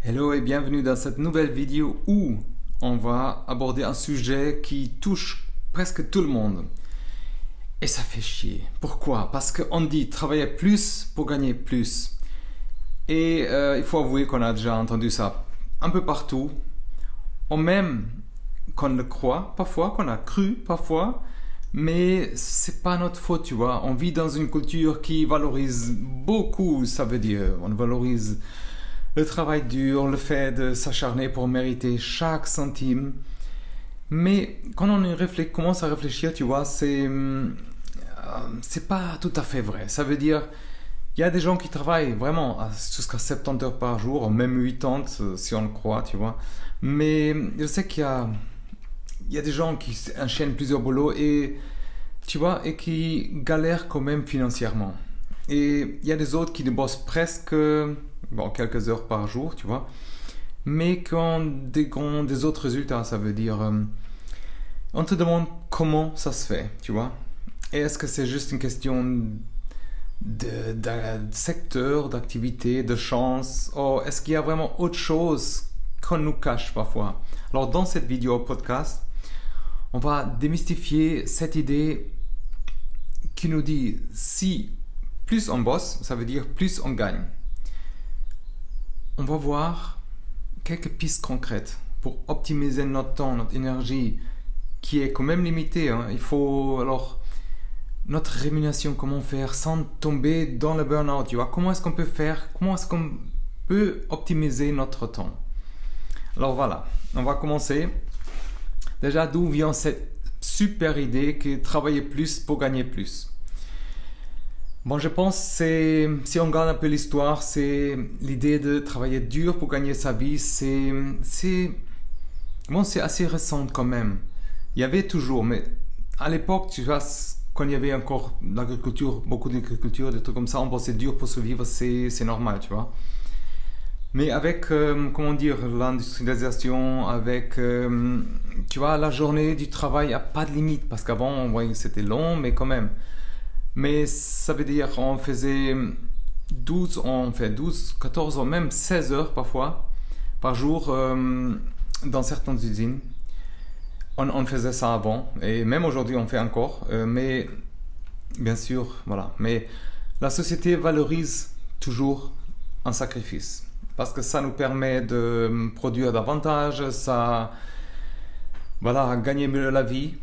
Hello et bienvenue dans cette nouvelle vidéo où on va aborder un sujet qui touche presque tout le monde. Et ça fait chier. Pourquoi? Parce qu'on dit travailler plus pour gagner plus. Et il faut avouer qu'on a déjà entendu ça un peu partout. Ou même qu'on le croit parfois, qu'on a cru parfois. Mais c'est pas notre faute, tu vois. On vit dans une culture qui valorise beaucoup, ça veut dire. On valorise le travail dur, le fait de s'acharner pour mériter chaque centime. Mais quand on commence à réfléchir, tu vois, c'est pas tout à fait vrai. Ça veut dire, il y a des gens qui travaillent vraiment jusqu'à 70 heures par jour, même 80 si on le croit, tu vois. Mais je sais qu'il y a des gens qui enchaînent plusieurs boulots et, tu vois, et qui galèrent quand même financièrement. Et il y a des autres qui ne bossent presque quelques heures par jour, tu vois, mais qui ont des autres résultats. Ça veut dire, on te demande comment ça se fait, tu vois. Et est-ce que c'est juste une question de secteur, d'activité, de chance, ou est-ce qu'il y a vraiment autre chose qu'on nous cache parfois? Alors dans cette vidéo podcast, on va démystifier cette idée qui nous dit si plus on bosse, ça veut dire plus on gagne. On va voir quelques pistes concrètes pour optimiser notre temps, notre énergie, qui est quand même limitée. Il faut alors notre rémunération, comment faire sans tomber dans le burn-out. Tu vois, comment est-ce qu'on peut optimiser notre temps? Alors voilà, on va commencer. Déjà, d'où vient cette super idée que travailler plus pour gagner plus? Bon, je pense que si on regarde un peu l'histoire, c'est l'idée de travailler dur pour gagner sa vie, c'est assez récent quand même. Il y avait toujours, mais à l'époque, tu vois, quand il y avait encore l'agriculture, beaucoup d'agriculture, des trucs comme ça, on bossait dur pour survivre, c'est normal, tu vois. Mais avec, l'industrialisation, avec, tu vois, la journée du travail n'a pas de limite, parce qu'avant, ouais, c'était long, mais quand même. Mais ça veut dire qu'on faisait 12, 14 ou même 16 heures parfois par jour dans certaines usines. On faisait ça avant et même aujourd'hui on fait encore. Mais bien sûr, voilà. Mais la société valorise toujours un sacrifice parce que ça nous permet de produire davantage, gagner mieux la vie.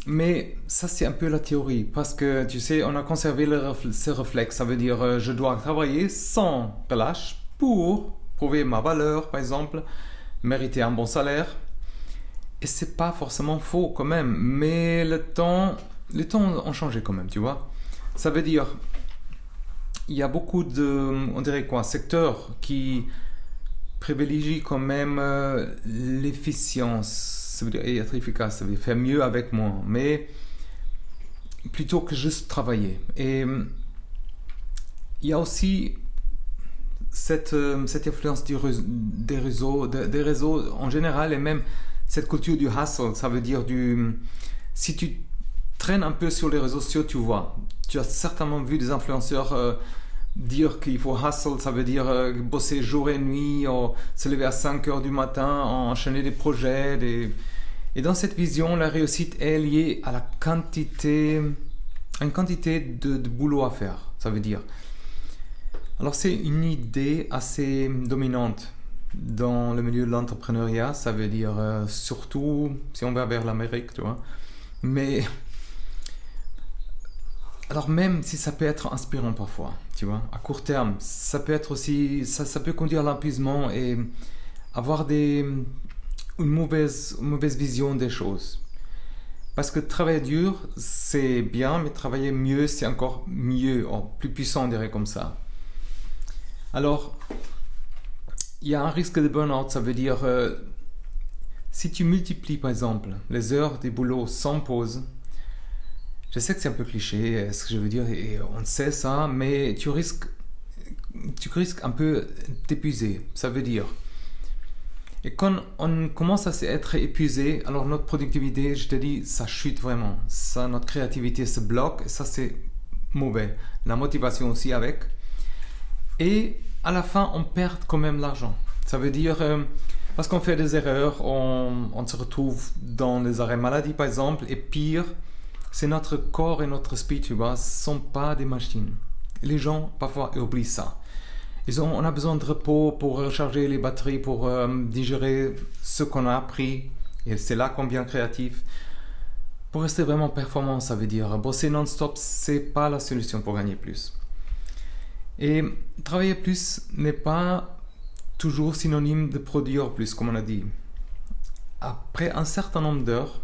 Mais ça c'est un peu la théorie parce que tu sais on a conservé ces réflexes, ça veut dire je dois travailler sans relâche pour prouver ma valeur par exemple, mériter un bon salaire, et c'est pas forcément faux quand même, mais les temps ont changé quand même, tu vois. Ça veut dire il y a beaucoup secteurs qui privilégient quand même l'efficience. Ça veut dire être efficace, ça veut dire faire mieux avec moins, mais plutôt que juste travailler. Et il y a aussi cette influence des réseaux en général, et même cette culture du hustle. Ça veut dire si tu traînes un peu sur les réseaux sociaux, tu as certainement vu des influenceurs dire qu'il faut hustle, ça veut dire bosser jour et nuit, ou se lever à 5 heures du matin, enchaîner des projets. Et dans cette vision, la réussite est liée à une quantité de boulot à faire, ça veut dire. Alors c'est une idée assez dominante dans le milieu de l'entrepreneuriat, ça veut dire surtout si on va vers l'Amérique, tu vois. Mais alors même si ça peut être inspirant parfois, tu vois, à court terme, ça peut être aussi, ça peut conduire à l'épuisement et avoir une mauvaise vision des choses. Parce que travailler dur, c'est bien, mais travailler mieux, c'est encore mieux, plus puissant, on dirait comme ça. Alors, il y a un risque de burn-out, ça veut dire, si tu multiplies par exemple les heures des boulots sans pause, je sais que c'est un peu cliché, ce que je veux dire, et on sait ça, mais tu risques un peu d'épuiser. Ça veut dire, et quand on commence à être épuisé, alors notre productivité, je te dis, ça chute vraiment. Ça, notre créativité se bloque, et ça c'est mauvais. La motivation aussi avec. Et à la fin, on perd quand même l'argent. Ça veut dire, parce qu'on fait des erreurs, on se retrouve dans les arrêts maladie par exemple, et pire, c'est notre corps et notre esprit, tu vois, ne sont pas des machines. Les gens, parfois, ils oublient ça. On a besoin de repos pour recharger les batteries, pour digérer ce qu'on a appris, et c'est là qu'on devient créatif. Pour rester vraiment performant, ça veut dire bosser non-stop, c'est pas la solution pour gagner plus. Et travailler plus n'est pas toujours synonyme de produire plus, comme on a dit. Après un certain nombre d'heures,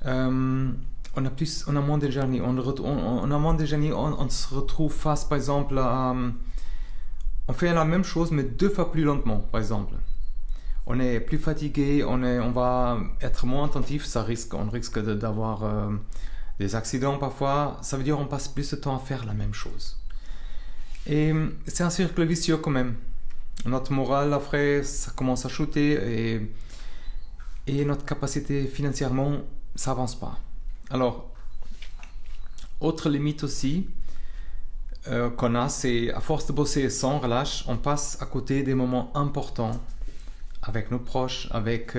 on a moins d'énergie. On a moins d'énergie, on se retrouve face, par exemple, à... on fait la même chose, mais 2 fois plus lentement, par exemple. On est plus fatigué, on va être moins attentif, on risque d'avoir des accidents parfois. Ça veut dire qu'on passe plus de temps à faire la même chose. Et c'est un cercle vicieux quand même. Notre morale, après, ça commence à chuter et notre capacité financièrement, ça avance pas. Alors, autre limite aussi qu'on a, c'est à force de bosser sans relâche, on passe à côté des moments importants avec nos proches, avec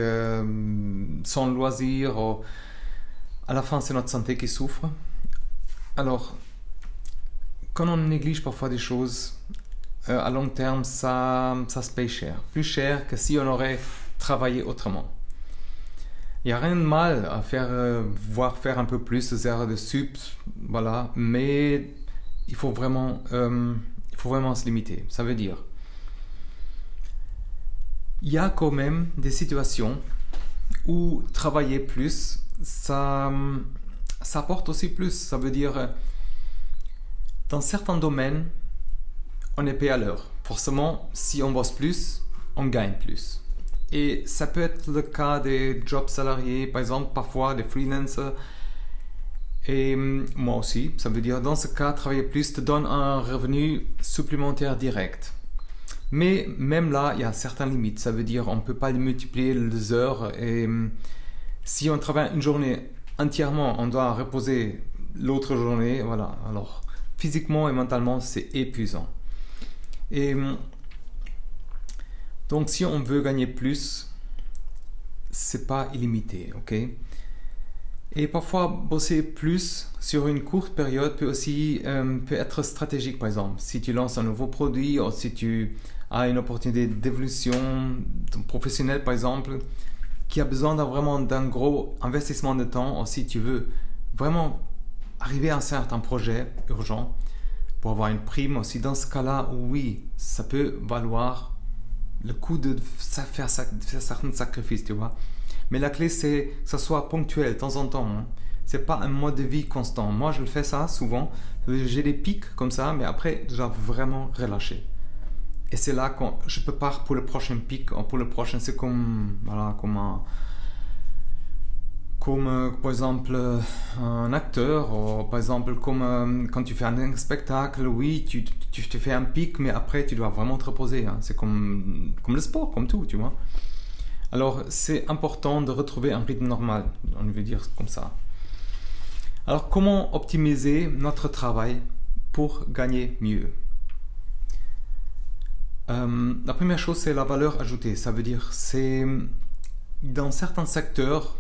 sans loisir. À la fin, c'est notre santé qui souffre. Alors, quand on néglige parfois des choses, à long terme, ça se paye cher. Plus cher que si on aurait travaillé autrement. Il n'y a rien de mal à faire un peu plus de heures de sup, voilà, mais il faut vraiment se limiter. Ça veut dire, il y a quand même des situations où travailler plus, ça apporte aussi plus. Ça veut dire, dans certains domaines, on est payé à l'heure. Forcément, si on bosse plus, on gagne plus. Et ça peut être le cas des jobs salariés, par exemple, parfois des freelancers. Et moi aussi, ça veut dire, dans ce cas, travailler plus te donne un revenu supplémentaire direct. Mais même là, il y a certaines limites. Ça veut dire, on ne peut pas multiplier les heures. Et si on travaille une journée entièrement, on doit reposer l'autre journée. Voilà. Alors, physiquement et mentalement, c'est épuisant. Et donc, si on veut gagner plus, c'est pas illimité, ok? Et parfois, bosser plus sur une courte période peut être stratégique, par exemple. Si tu lances un nouveau produit ou si tu as une opportunité d'évolution professionnelle, par exemple, qui a besoin vraiment d'un gros investissement de temps, ou si tu veux vraiment arriver à un certain projet urgent pour avoir une prime aussi, dans ce cas-là, oui, ça peut valoir le coup de faire certains sacrifices, tu vois. Mais la clé, c'est que ça soit ponctuel, de temps en temps. Hein. C'est pas un mode de vie constant. Moi, je le fais ça souvent. J'ai des pics comme ça, mais après, je dois vraiment relâcher. Et c'est là que je prépare pour le prochain pic. Pour le prochain, c'est comme par exemple un acteur, ou par exemple comme quand tu fais un spectacle, oui, tu te fais un pic, mais après, tu dois vraiment te reposer. Hein. C'est comme le sport, comme tout, tu vois. Alors, c'est important de retrouver un rythme normal, on veut dire comme ça. Alors, comment optimiser notre travail pour gagner mieux? La première chose, c'est la valeur ajoutée. Ça veut dire, c'est dans certains secteurs,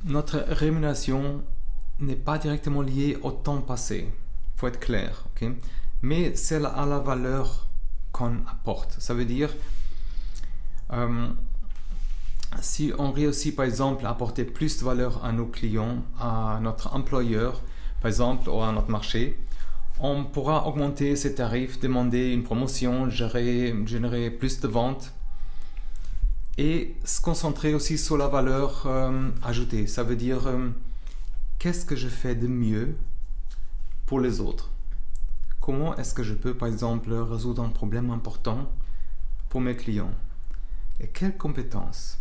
notre rémunération n'est pas directement liée au temps passé. Il faut être clair, ok? Mais c'est à la valeur qu'on apporte. Ça veut dire, si on réussit par exemple à apporter plus de valeur à nos clients, à notre employeur par exemple, ou à notre marché, on pourra augmenter ses tarifs, demander une promotion, générer plus de ventes et se concentrer aussi sur la valeur ajoutée. Ça veut dire qu'est-ce que je fais de mieux pour les autres? Comment est-ce que je peux par exemple résoudre un problème important pour mes clients? Et quelles compétences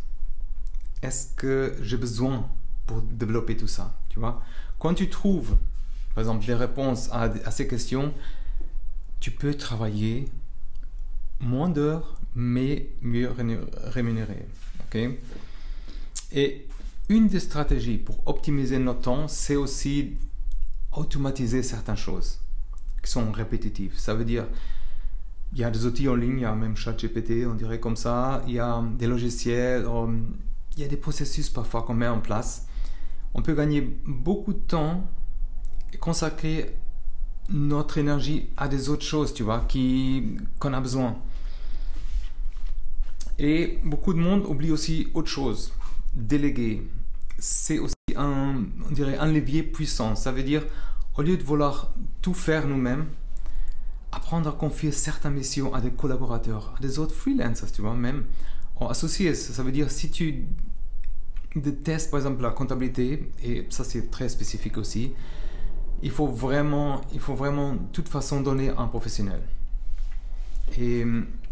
est-ce que j'ai besoin pour développer tout ça, tu vois? Quand tu trouves, par exemple, des réponses à ces questions, tu peux travailler moins d'heures, mais mieux rémunéré. Okay? Et une des stratégies pour optimiser notre temps, c'est aussi automatiser certaines choses qui sont répétitives. Ça veut dire, il y a des outils en ligne, il y a même ChatGPT, on dirait comme ça, il y a des logiciels, il y a des processus parfois qu'on met en place. On peut gagner beaucoup de temps et consacrer notre énergie à des autres choses, tu vois, qu'on a besoin. Et beaucoup de monde oublie aussi autre chose, déléguer. C'est aussi on dirait un levier puissant. Ça veut dire, au lieu de vouloir tout faire nous-mêmes, apprendre à confier certaines missions à des collaborateurs, à des autres freelancers, tu vois, même associés. Ça veut dire, si tu détestes par exemple la comptabilité, et ça c'est très spécifique aussi, il faut vraiment de toute façon donner à un professionnel. Et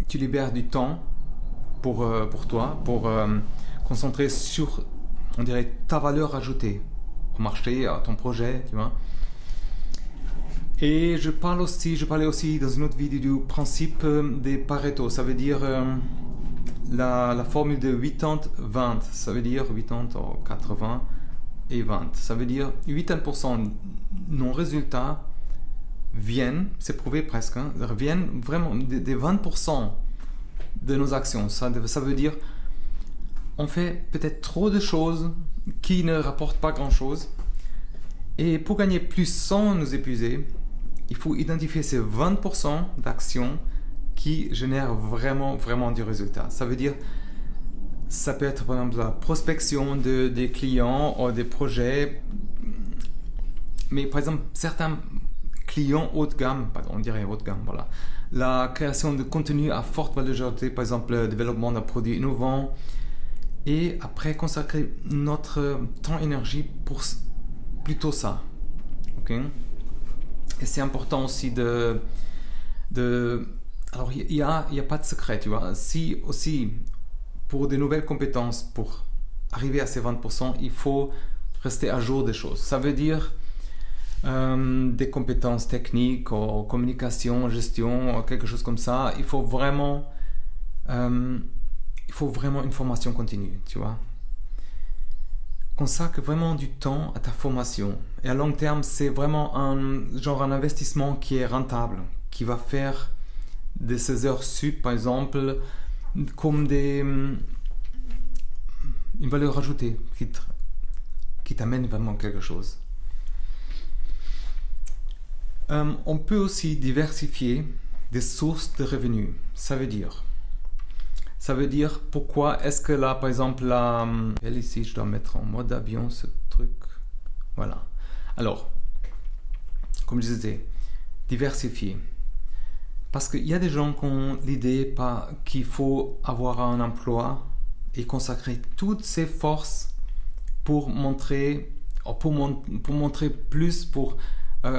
tu libères du temps pour toi, pour concentrer sur, on dirait, ta valeur ajoutée au marché, à ton projet, tu vois. Et je parlais aussi dans une autre vidéo du principe des Pareto. Ça veut dire la formule de 80-20. Ça veut dire 80, 80 et 20. Ça veut dire 80% de nos résultats viennent, c'est prouvé presque, hein, viennent vraiment des 20% de nos actions. Ça veut dire on fait peut-être trop de choses qui ne rapportent pas grand-chose. Et pour gagner plus sans nous épuiser, il faut identifier ces 20% d'actions qui génèrent vraiment du résultat. Ça veut dire, ça peut être par exemple la prospection des clients ou des projets. Mais par exemple, certains clients haut de gamme, on dirait haut de gamme, voilà. La création de contenu à forte valeur ajoutée, par exemple le développement d'un produit innovant. Et après, consacrer notre temps et énergie pour plutôt ça. Okay? Et c'est important aussi alors, il y a pas de secret, tu vois. Si aussi, pour de nouvelles compétences, pour arriver à ces 20%, il faut rester à jour des choses. Ça veut dire des compétences techniques, ou communication, gestion, quelque chose comme ça. Il faut vraiment une formation continue, tu vois. Consacre vraiment du temps à ta formation. Et à long terme, c'est vraiment un investissement qui est rentable, qui va faire de ces heures sup, par exemple, comme une valeur ajoutée qui t'amène vraiment quelque chose. On peut aussi diversifier des sources de revenus. Ça veut dire pourquoi est-ce que là, par exemple, ici, je dois mettre en mode avion ce truc. Voilà. Alors, comme je disais, diversifier. Parce qu'il y a des gens qui ont l'idée qu'il faut avoir un emploi et consacrer toutes ses forces pour montrer plus, pour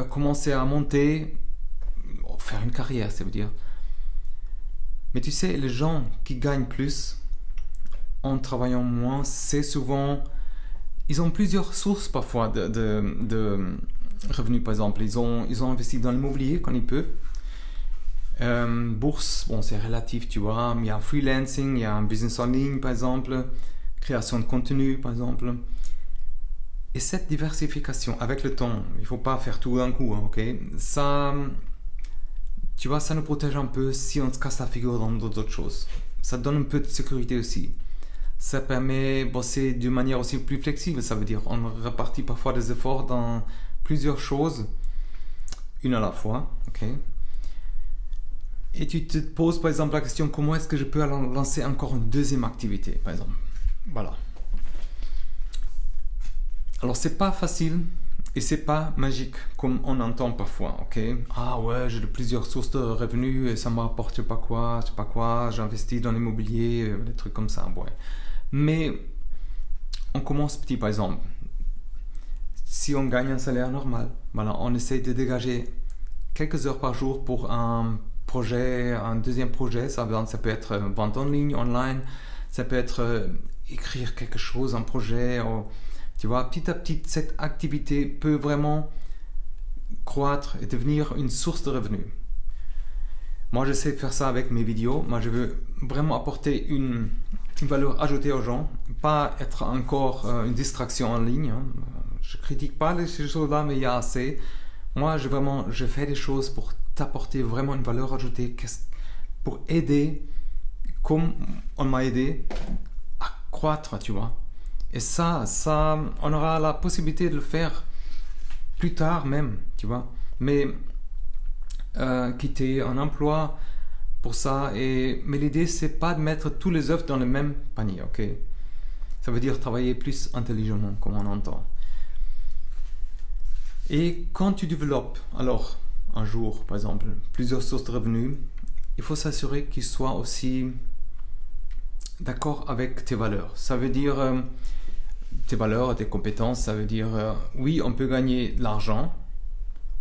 commencer à monter, faire une carrière, ça veut dire. Mais tu sais, les gens qui gagnent plus en travaillant moins, c'est souvent... Ils ont plusieurs sources parfois de revenus, par exemple. Ils ont investi dans l'immobilier quand ils peuvent. Bourse, bon, c'est relatif, tu vois. Il y a un freelancing, il y a un business en ligne, par exemple. Création de contenu, par exemple. Et cette diversification, avec le temps, il ne faut pas faire tout d'un coup, hein, ok? Ça... Tu vois, ça nous protège un peu si on se casse la figure dans d'autres choses. Ça donne un peu de sécurité aussi. Ça permet de bosser d'une manière aussi plus flexible. Ça veut dire on répartit parfois des efforts dans plusieurs choses, une à la fois. Okay? Et tu te poses par exemple la question, comment est-ce que je peux lancer encore une deuxième activité, par exemple. Voilà. Alors, c'est pas facile. Et c'est pas magique comme on entend parfois, ok? Ah ouais, j'ai plusieurs sources de revenus et ça me rapporte je sais pas quoi, j'investis dans l'immobilier, des trucs comme ça, ouais. Mais on commence petit, par exemple. Si on gagne un salaire normal, voilà, on essaye de dégager quelques heures par jour pour un projet, un deuxième projet. Ça peut être vente en ligne, online, ça peut être écrire quelque chose, un projet. Tu vois, petit à petit, cette activité peut vraiment croître et devenir une source de revenus. Moi, j'essaie de faire ça avec mes vidéos. Moi, je veux vraiment apporter une valeur ajoutée aux gens, pas être encore une distraction en ligne. Hein. Je critique pas ces choses-là, mais il y a assez. Moi, je fais des choses pour t'apporter vraiment une valeur ajoutée. pour aider, comme on m'a aidé, à croître, tu vois. Et ça, on aura la possibilité de le faire plus tard même, tu vois. Mais quitter un emploi pour ça. Mais l'idée, c'est pas de mettre tous les œufs dans le même panier, ok? Ça veut dire travailler plus intelligemment, comme on entend. Et quand tu développes, alors, un jour, par exemple, plusieurs sources de revenus, il faut s'assurer qu'ils soient aussi d'accord avec tes valeurs. Ça veut dire tes valeurs, tes compétences, ça veut dire oui, on peut gagner de l'argent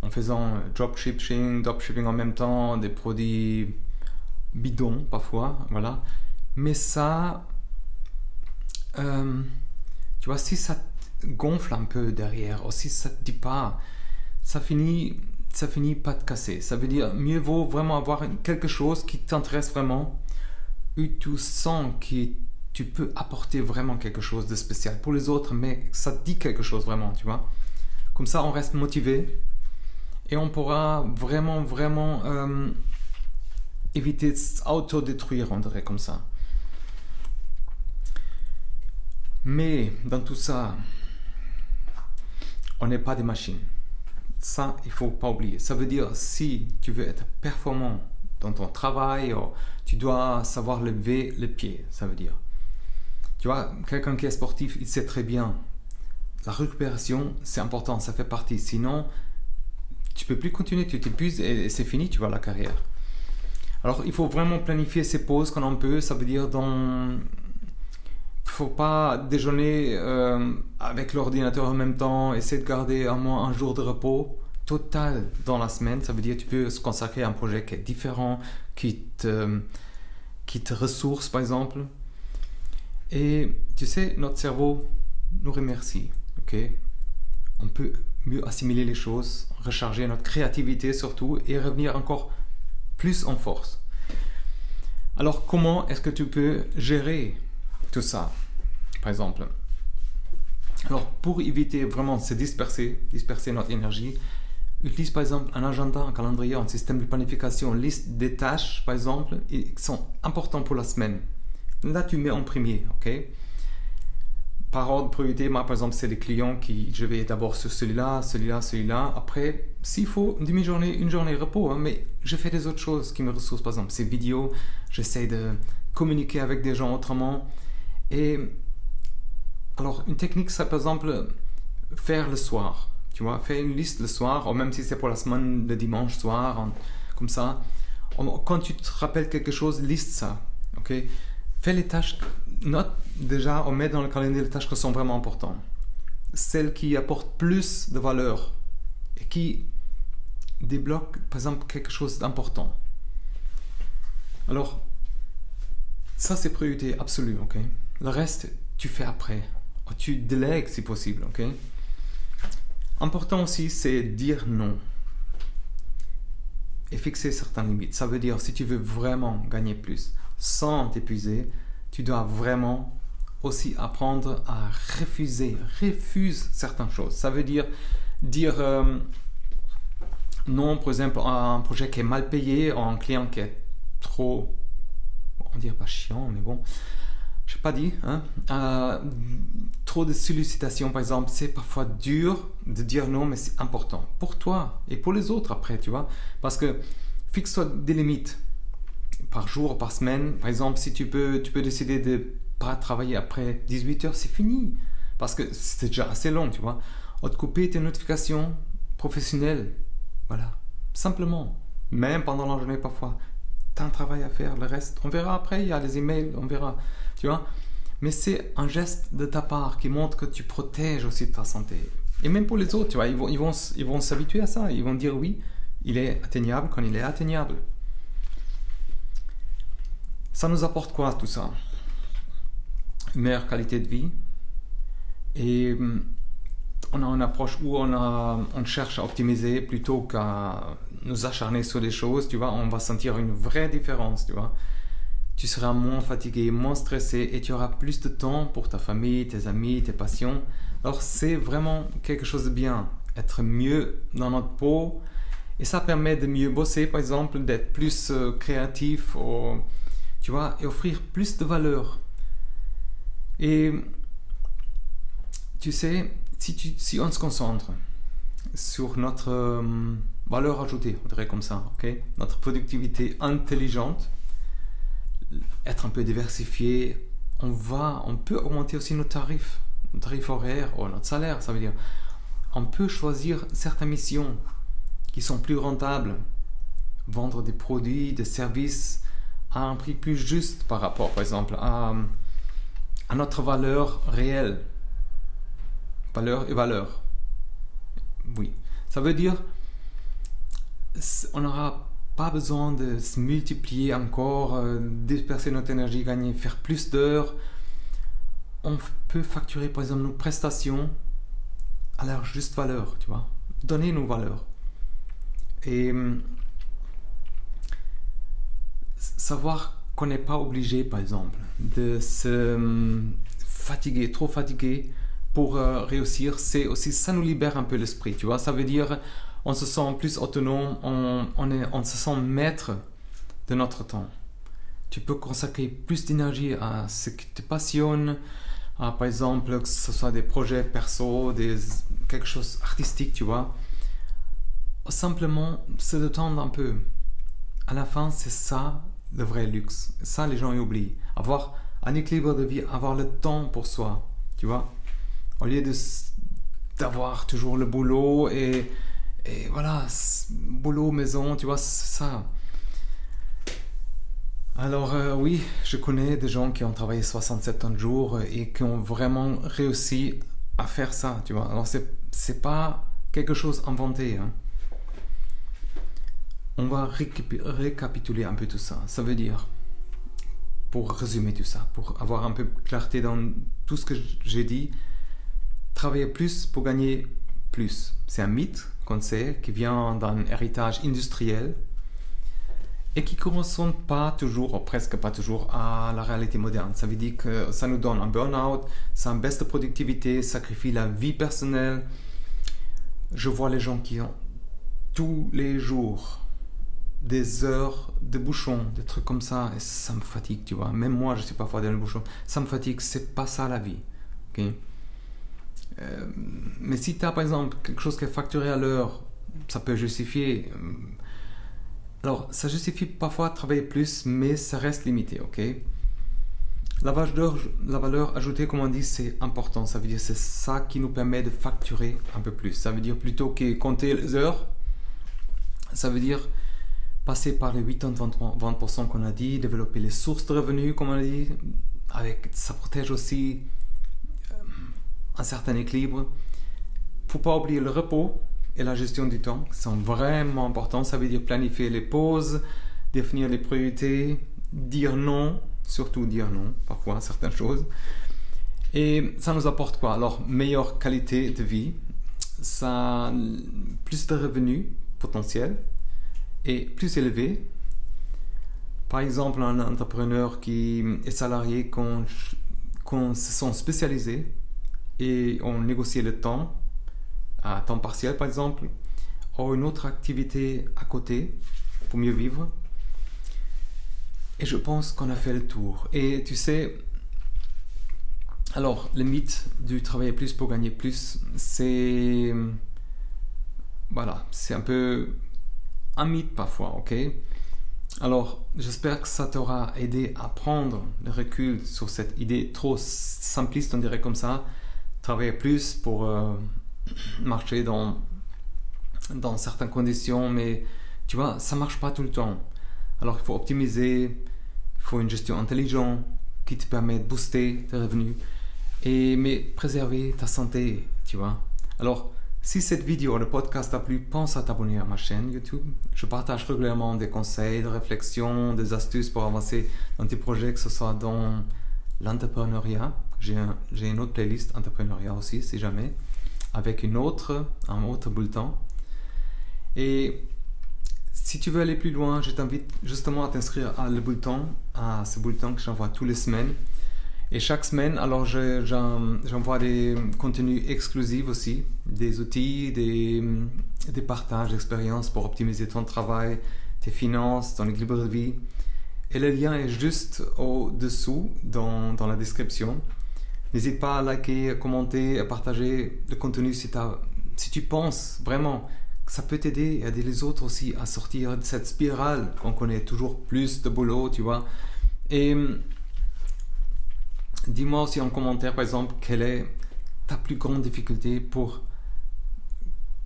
en faisant dropshipping en même temps, des produits bidons parfois, voilà. Mais ça, tu vois, si ça gonfle un peu derrière, ou si ça te dit pas, ça finit pas de casser. Ça veut dire mieux vaut vraiment avoir quelque chose qui t'intéresse vraiment, où tu sens que tu peux apporter vraiment quelque chose de spécial pour les autres, mais ça te dit quelque chose vraiment, tu vois. Comme ça, on reste motivé et on pourra vraiment éviter de s'auto-détruire, on dirait comme ça. Mais dans tout ça, on n'est pas des machines. Ça, il ne faut pas oublier. Ça veut dire, si tu veux être performant dans ton travail, tu dois savoir lever le pied, ça veut dire. Tu vois, quelqu'un qui est sportif, il sait très bien. La récupération, c'est important, ça fait partie. Sinon, tu ne peux plus continuer, tu t'épuises et c'est fini, tu vois, la carrière. Alors, il faut vraiment planifier ses pauses quand on peut. Ça veut dire faut pas déjeuner avec l'ordinateur en même temps, essayer de garder au moins un jour de repos total dans la semaine. Ça veut dire que tu peux se consacrer à un projet qui est différent, qui te ressource par exemple. Et tu sais, notre cerveau nous remercie, ok? On peut mieux assimiler les choses, recharger notre créativité surtout et revenir encore plus en force. Alors comment est-ce que tu peux gérer tout ça, par exemple? Alors pour éviter vraiment de se disperser notre énergie, utilise par exemple un agenda, un calendrier, un système de planification, une liste des tâches par exemple, qui sont importantes pour la semaine. Là tu mets en premier, ok? Par ordre de priorité, moi par exemple c'est les clients qui je vais d'abord sur celui-là. Après, s'il faut une demi-journée, une journée de repos, hein, mais je fais des autres choses qui me ressourcent, par exemple ces vidéos, j'essaie de communiquer avec des gens autrement. Et alors une technique, c'est par exemple faire le soir, tu vois, faire une liste le soir, ou même si c'est pour la semaine de dimanche soir, comme ça. Quand tu te rappelles quelque chose, liste ça, ok? Fais les tâches, note déjà, on met dans le calendrier les tâches qui sont vraiment importantes. Celles qui apportent plus de valeur et qui débloquent, par exemple, quelque chose d'important. Alors, ça c'est priorité absolue, ok? Le reste, tu fais après. Ou tu délègues si possible, ok? Important aussi, c'est dire non. Et fixer certaines limites. Ça veut dire, si tu veux vraiment gagner plus, sans t'épuiser, tu dois vraiment aussi apprendre à refuser. Refuse certaines choses. Ça veut dire non, par exemple, à un projet qui est mal payé, ou un client qui est trop, on dirait pas chiant, mais bon, je n'ai pas dit, hein, trop de sollicitations par exemple, c'est parfois dur de dire non, mais c'est important pour toi et pour les autres après, tu vois, parce que fixe-toi des limites par jour, par semaine. Par exemple, si tu peux décider de pas travailler après 18 heures, c'est fini, parce que c'est déjà assez long, tu vois. Ou de couper tes notifications professionnelles, voilà, simplement, même pendant la journée parfois. T'as un travail à faire, le reste, on verra après, il y a les emails, on verra, tu vois. Mais c'est un geste de ta part qui montre que tu protèges aussi ta santé. Et même pour les autres, tu vois, ils vont s'habituer à ça, ils vont dire oui, il est atteignable quand il est atteignable. Ça nous apporte quoi tout ça? Une meilleure qualité de vie. Et on a une approche où on cherche à optimiser plutôt qu'à nous acharner sur des choses, tu vois. On va sentir une vraie différence, tu vois. Tu seras moins fatigué, moins stressé et tu auras plus de temps pour ta famille, tes amis, tes passions. Alors c'est vraiment quelque chose de bien. Être mieux dans notre peau Et ça permet de mieux bosser, par exemple, d'être plus créatif, tu vois, et offrir plus de valeur. Et tu sais, si on se concentre sur notre valeur ajoutée, on dirait comme ça, ok, notre productivité intelligente, être un peu diversifié, on peut augmenter aussi nos tarifs horaires, ou notre salaire, ça veut dire, on peut choisir certaines missions qui sont plus rentables, vendre des produits, des services à un prix plus juste par rapport, par exemple, à notre valeur réelle. Valeur et valeur. Oui. Ça veut dire, on n'aura pas besoin de se multiplier encore, disperser notre énergie, gagner, faire plus d'heures. On peut facturer, par exemple, nos prestations à leur juste valeur, tu vois. Donner nos valeurs. Et savoir qu'on n'est pas obligé, par exemple, de se fatiguer, trop fatigué pour réussir, c'est aussi, ça nous libère un peu l'esprit, tu vois. Ça veut dire, on se sent plus autonome, on se sent maître de notre temps. Tu peux consacrer plus d'énergie à ce qui te passionne, par exemple, que ce soit des projets perso, quelque chose artistique, tu vois. Simplement se détendre un peu. À la fin, c'est ça le vrai luxe. Ça, les gens y oublient. Avoir un équilibre de vie, avoir le temps pour soi, tu vois. Au lieu d'avoir toujours le boulot et voilà, boulot, maison, tu vois, c'est ça. Alors oui, je connais des gens qui ont travaillé 60-70 jours et qui ont vraiment réussi à faire ça, tu vois. Alors c'est pas quelque chose inventé, hein. On va récapituler un peu tout ça. Ça veut dire, pour résumer tout ça, pour avoir un peu de clarté dans tout ce que j'ai dit, travailler plus pour gagner plus. C'est un mythe qu'on sait, qui vient d'un héritage industriel et qui ne correspond pas toujours, ou presque pas toujours, à la réalité moderne. Ça veut dire que ça nous donne un burn-out, ça baisse de productivité, sacrifie la vie personnelle. Je vois les gens qui ont tous les jours des heures de bouchons, des trucs comme ça, et ça me fatigue, tu vois. Même moi, je suis parfois dans le bouchon. Ça me fatigue, c'est pas ça la vie. Okay? Mais si tu as par exemple quelque chose qui est facturé à l'heure, ça peut justifier. Alors, ça justifie parfois de travailler plus, mais ça reste limité, ok? La valeur ajoutée, comme on dit, c'est important. Ça veut dire c'est ça qui nous permet de facturer un peu plus. Ça veut dire plutôt que compter les heures, ça veut dire passer par les 80-20% qu'on a dit, développer les sources de revenus, comme on a dit, ça protège aussi un certain équilibre. Il ne faut pas oublier le repos et la gestion du temps, qui sont vraiment importants. Ça veut dire planifier les pauses, définir les priorités, dire non, surtout dire non, parfois à certaines choses. Et ça nous apporte quoi? Alors, meilleure qualité de vie, ça, plus de revenus potentiels et plus élevés. Par exemple, un entrepreneur qui est salarié, qu'on se sent spécialisé et on négocie le temps, à temps partiel par exemple, ou une autre activité à côté pour mieux vivre. Et je pense qu'on a fait le tour. Et tu sais, alors le mythe du travailler plus pour gagner plus, c'est un peu un mythe parfois, ok? Alors j'espère que ça t'aura aidé à prendre le recul sur cette idée trop simpliste, on dirait comme ça, travailler plus pour marcher dans certaines conditions, mais tu vois, ça marche pas tout le temps. Alors il faut optimiser, il faut une gestion intelligente qui te permet de booster tes revenus, mais préserver ta santé, tu vois. Alors, si cette vidéo, le podcast t'a plu, pense à t'abonner à ma chaîne YouTube. Je partage régulièrement des conseils, des réflexions, des astuces pour avancer dans tes projets, que ce soit dans l'entrepreneuriat. J'ai une autre playlist entrepreneuriat aussi, si jamais, avec un autre bulletin. Et si tu veux aller plus loin, je t'invite justement à t'inscrire à ce bulletin que j'envoie toutes les semaines. Et chaque semaine, alors j'envoie des contenus exclusifs aussi, des outils, des partages d'expériences pour optimiser ton travail, tes finances, ton équilibre de vie. Et le lien est juste au-dessous dans la description. N'hésite pas à liker, à commenter, à partager le contenu si tu penses vraiment que ça peut t'aider et aider les autres aussi à sortir de cette spirale qu'on connaît, toujours plus de boulot, tu vois. Et dis-moi aussi en commentaire, par exemple, quelle est ta plus grande difficulté pour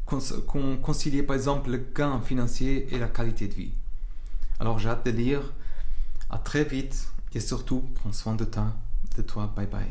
concilier, par exemple, le gain financier et la qualité de vie. Alors, j'ai hâte de lire. À très vite et surtout, prends soin de toi. Bye bye.